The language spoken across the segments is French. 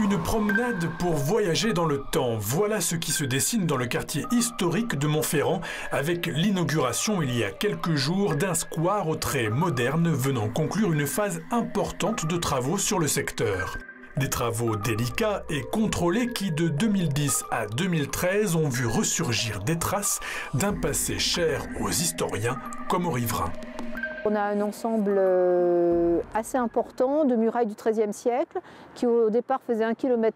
Une promenade pour voyager dans le temps. Voilà ce qui se dessine dans le quartier historique de Montferrand avec l'inauguration il y a quelques jours d'un square aux traits modernes venant conclure une phase importante de travaux sur le secteur. Des travaux délicats et contrôlés qui, de 2010 à 2013, ont vu ressurgir des traces d'un passé cher aux historiens comme aux riverains. On a un ensemble assez important de murailles du XIIIe siècle qui au départ faisait 1,9 km.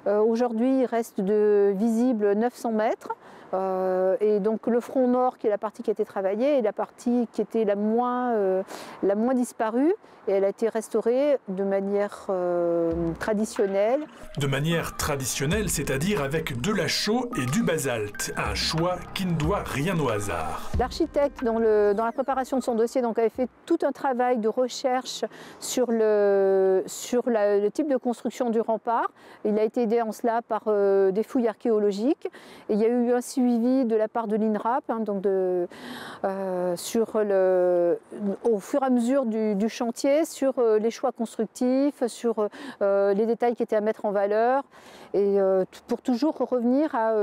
Aujourd'hui, il reste de visible 900 mètres. Et donc le front nord, qui est la partie qui a été travaillée, est la partie qui était la moins disparue. Et elle a été restaurée de manière traditionnelle. De manière traditionnelle, c'est-à-dire avec de la chaux et du basalte. Un choix qui ne doit rien au hasard. L'architecte, dans la préparation de son dossier, donc, avait fait tout un travail de recherche sur le type de construction du rempart. Il a été aidé en cela par des fouilles archéologiques. Et il y a eu un suivi de la part de l'INRAP, au fur et à mesure du chantier, sur les choix constructifs, sur les détails qui étaient à mettre en valeur, et pour toujours revenir à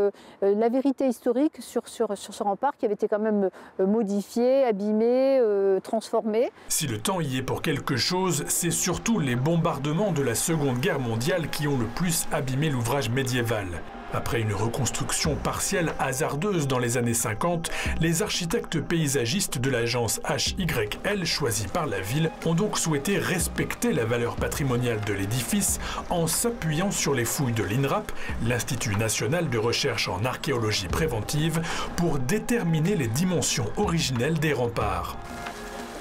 la vérité historique sur ce rempart qui avait été quand même modifié, abîmé, transformé. Si le temps y est pour quelque chose, c'est surtout les bombardements de la Seconde Guerre mondiale qui ont le plus abîmé l'ouvrage médiéval. Après une reconstruction partielle hasardeuse dans les années 50, les architectes paysagistes de l'agence HYL choisie par la ville ont donc souhaité respecter la valeur patrimoniale de l'édifice en s'appuyant sur les fouilles de l'INRAP, l'Institut national de recherche en archéologie préventive, pour déterminer les dimensions originelles des remparts.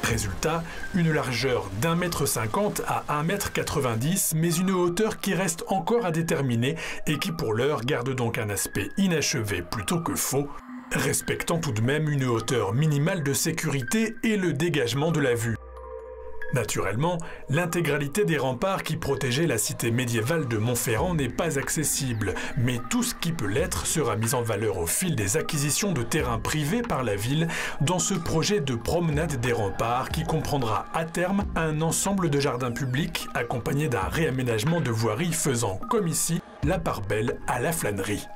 Résultat, une largeur d'1,50 m à 1,90 m, mais une hauteur qui reste encore à déterminer et qui pour l'heure garde donc un aspect inachevé plutôt que faux, respectant tout de même une hauteur minimale de sécurité et le dégagement de la vue. Naturellement, l'intégralité des remparts qui protégeaient la cité médiévale de Montferrand n'est pas accessible, mais tout ce qui peut l'être sera mis en valeur au fil des acquisitions de terrains privés par la ville dans ce projet de promenade des remparts qui comprendra à terme un ensemble de jardins publics accompagné d'un réaménagement de voiries faisant, comme ici, la part belle à la flânerie.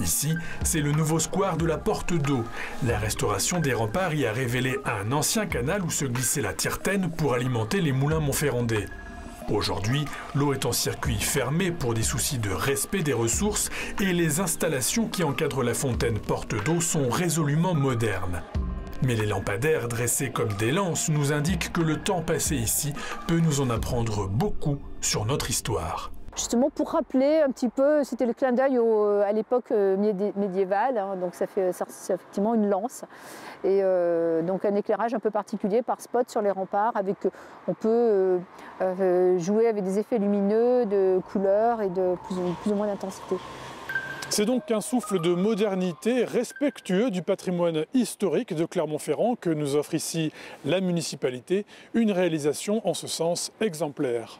Ici, c'est le nouveau square de la Porte d'Eau. La restauration des remparts y a révélé un ancien canal où se glissait la Tirtaine pour alimenter les moulins montferrandais. Aujourd'hui, l'eau est en circuit fermé pour des soucis de respect des ressources et les installations qui encadrent la fontaine Porte d'Eau sont résolument modernes. Mais les lampadaires dressés comme des lances nous indiquent que le temps passé ici peut nous en apprendre beaucoup sur notre histoire. Justement pour rappeler un petit peu, c'était le clin d'œil à l'époque médiévale, donc c'est effectivement une lance. Et donc un éclairage un peu particulier par spot sur les remparts, on peut jouer avec des effets lumineux, de couleurs et de plus ou moins d'intensité. C'est donc un souffle de modernité respectueux du patrimoine historique de Clermont-Ferrand que nous offre ici la municipalité, une réalisation en ce sens exemplaire.